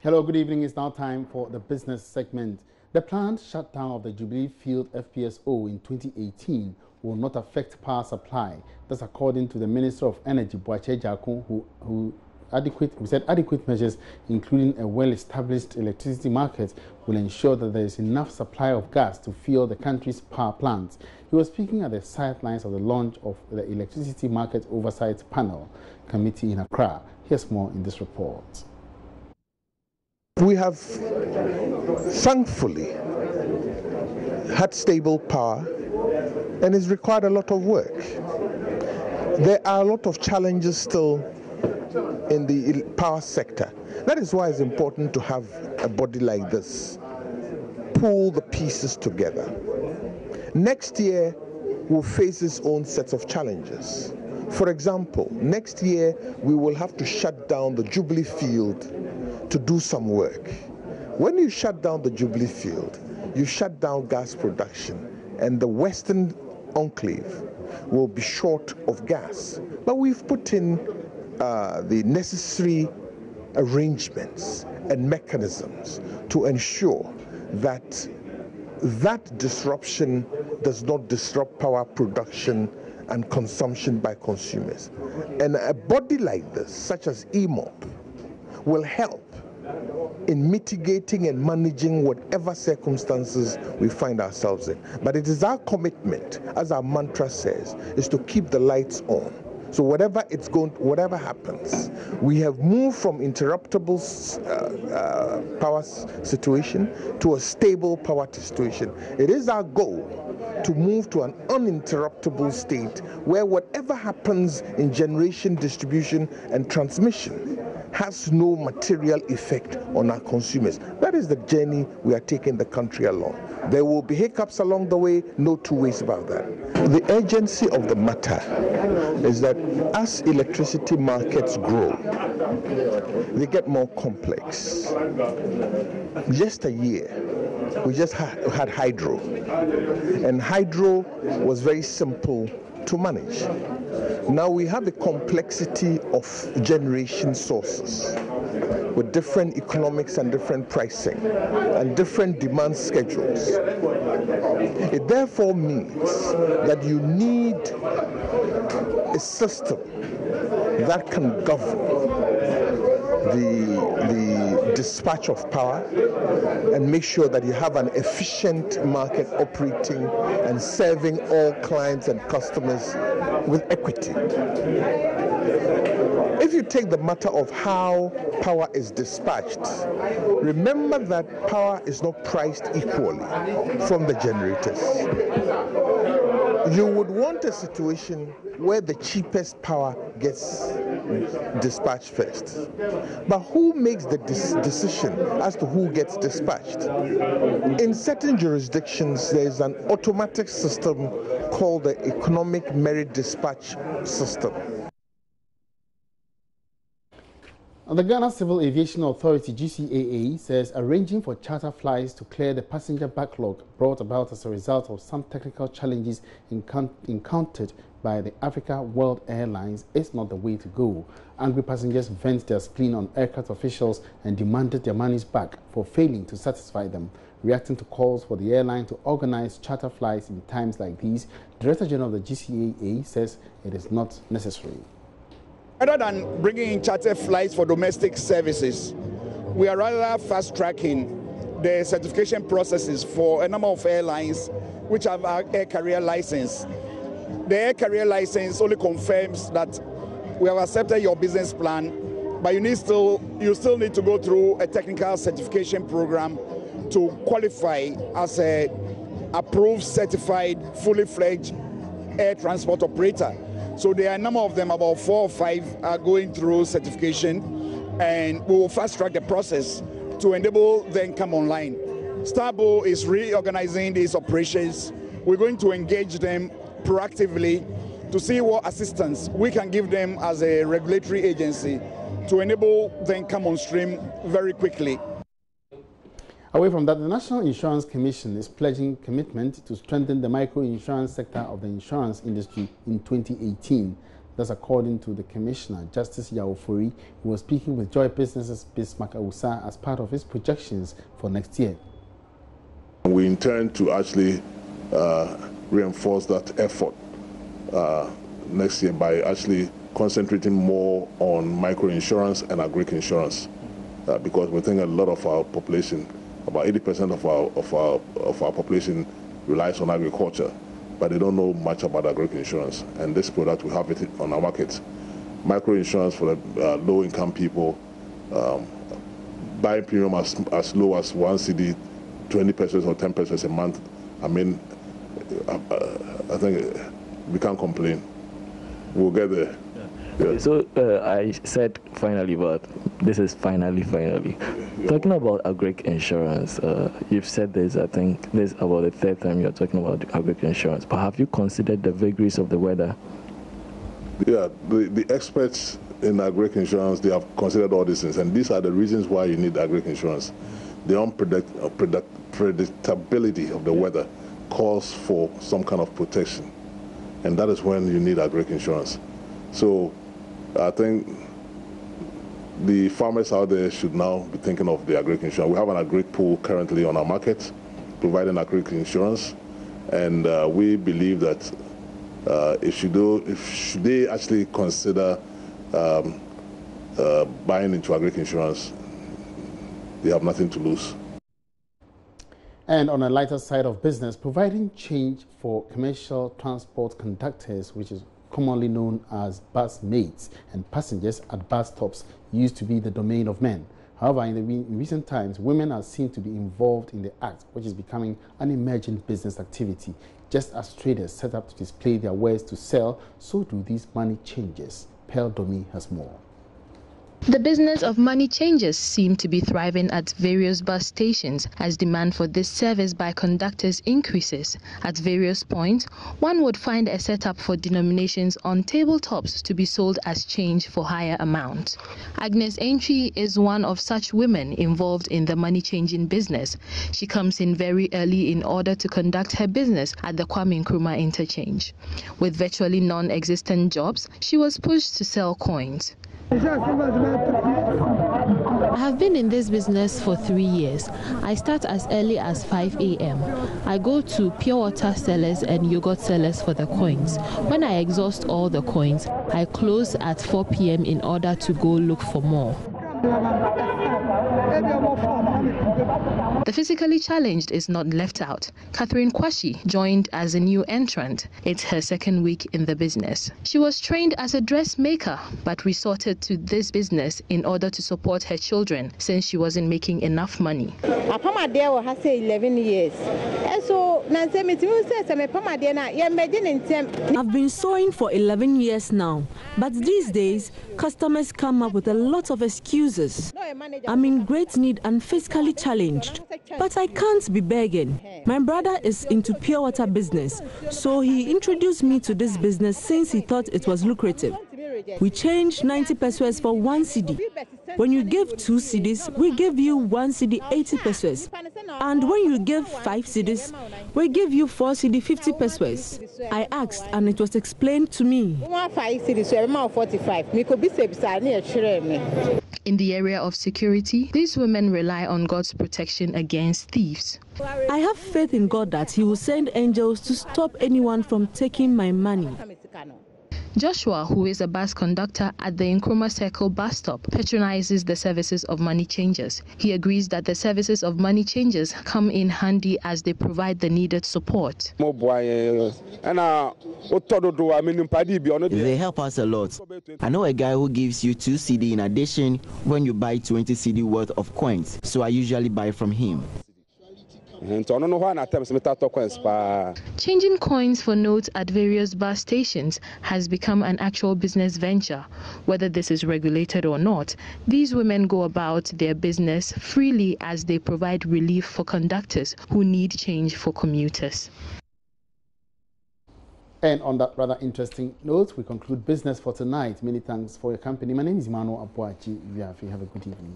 Hello, good evening. It's now time for the business segment. The planned shutdown of the Jubilee Field FPSO in 2018 will not affect power supply. That's according to the Minister of Energy, Boakye Jakun, who said adequate measures, including a well-established electricity market, will ensure that there is enough supply of gas to fuel the country's power plants. He was speaking at the sidelines of the launch of the Electricity Market Oversight Panel Committee in Accra. Here's more in this report. We have thankfully had stable power, and it's required a lot of work. There are a lot of challenges still in the power sector. That is why it's important to have a body like this pull the pieces together. Next year will face its own set of challenges. For example, next year we will have to shut down the Jubilee Field to do some work. When you shut down the Jubilee Field, you shut down gas production, and the Western Enclave will be short of gas. But we've put in the necessary arrangements and mechanisms to ensure that that disruption does not disrupt power production and consumption by consumers. And a body like this, such as EMOP, will help in mitigating and managing whatever circumstances we find ourselves in. But it is our commitment, as our mantra says, is to keep the lights on. So whatever happens, we have moved from interruptible power situation to a stable power situation. It is our goal to move to an uninterruptible state where whatever happens in generation, distribution, and transmission has no material effect on our consumers. That is the journey we are taking the country along. There will be hiccups along the way, no two ways about that. The urgency of the matter is that as electricity markets grow, they get more complex. Just a year, we just had hydro, and hydro was very simple to manage. Now we have the complexity of generation sources with different economics and different pricing and different demand schedules. It therefore means that you need a system that can govern the dispatch of power and make sure that you have an efficient market operating and serving all clients and customers with equity. If you take the matter of how power is dispatched, remember that power is not priced equally from the generators. You would want a situation where the cheapest power gets dispatched first. But who makes the decision as to who gets dispatched? In certain jurisdictions, there is an automatic system called the Economic Merit Dispatch System. The Ghana Civil Aviation Authority, GCAA, says arranging for charter flights to clear the passenger backlog brought about as a result of some technical challenges encountered by the Africa World Airlines is not the way to go. Angry passengers vent their spleen on aircraft officials and demanded their monies back for failing to satisfy them. Reacting to calls for the airline to organize charter flights in times like these, Director General of the GCAA says it is not necessary. Rather than bringing in charter flights for domestic services, we are rather fast-tracking the certification processes for a number of airlines which have our air carrier license. The air carrier license only confirms that we have accepted your business plan, but you still need to go through a technical certification program to qualify as a approved, certified, fully fledged air transport operator. So there are a number of them, about 4 or 5 are going through certification, and we will fast track the process to enable them come online. Starbo is reorganizing these operations. We're going to engage them proactively to see what assistance we can give them as a regulatory agency to enable them come on stream very quickly. Away from that, the National Insurance Commission is pledging commitment to strengthen the micro-insurance sector of the insurance industry in 2018. That's according to the Commissioner, Justice Yaofori, who was speaking with Joy Businesses Bismarck Awusa as part of his projections for next year. We intend to actually reinforce that effort next year by actually concentrating more on microinsurance and agric insurance, because we think a lot of our population, about 80% of our population, relies on agriculture, but they don't know much about agric insurance. And this product, we have it on our market. Microinsurance for the low-income people, buying premium as low as 1 cedi, 20 pesos or 10 pesos a month. I mean, I think we can't complain. We'll get there. Yeah. So I said finally, but this is finally. Yeah. Talking about agric insurance, you've said this, I think this is about the third time you're talking about agric insurance, but have you considered the vagaries of the weather? Yeah, the experts in agric insurance, they have considered all these things, and these are the reasons why you need agric insurance. The unpredictability of the weather calls for some kind of protection, and that is when you need agric insurance. So I think the farmers out there should now be thinking of the agric insurance. We have an agric pool currently on our market providing agric insurance, and we believe that if they actually consider buying into agric insurance, they have nothing to lose. And on a lighter side of business, providing change for commercial transport conductors, which is commonly known as bus mates and passengers at bus stops, used to be the domain of men. However, in recent times, women are seen to be involved in the act, which is becoming an emerging business activity. Just as traders set up to display their wares to sell, so do these money changers. Pearl Domi has more. The business of money changers seem to be thriving at various bus stations as demand for this service by conductors increases. At various points, one would find a setup for denominations on tabletops to be sold as change for higher amounts. Agnes Entry is one of such women involved in the money changing business. She comes in very early in order to conduct her business at the Kwame Nkrumah interchange. With virtually non-existent jobs, she was pushed to sell coins. I have been in this business for 3 years. I start as early as 5 a.m. I go to pure water sellers and yogurt sellers for the coins. When I exhaust all the coins, I close at 4 p.m. in order to go look for more. The physically challenged is not left out. Catherine Kwashi joined as a new entrant. It's her second week in the business. She was trained as a dressmaker, but resorted to this business in order to support her children since she wasn't making enough money. I've been sewing for 11 years now, but these days, customers come up with a lot of excuses. I'm in great need and physically challenged, but I can't be begging. My brother is into pure water business, so he introduced me to this business since he thought it was lucrative. We change 90 pesos for 1 cedi. When you give 2 cedis, we give you 1 cedi 80 pesos. And when you give 5 cedis, we give you 4 cedi 50 pesos. I asked and it was explained to me. In the area of security, these women rely on God's protection against thieves. I have faith in God that He will send angels to stop anyone from taking my money. Joshua, who is a bus conductor at the Nkrumah Circle bus stop, patronizes the services of money changers. He agrees that the services of money changers come in handy as they provide the needed support. They help us a lot. I know a guy who gives you 2 cedi in addition when you buy 20 cedi worth of coins, so I usually buy from him. Changing coins for notes at various bus stations has become an actual business venture. Whether this is regulated or not, these women go about their business freely as they provide relief for conductors who need change for commuters. And on that rather interesting note, we conclude business for tonight. Many thanks for your company. My name is Emmanuel Abuachi. Have a good evening.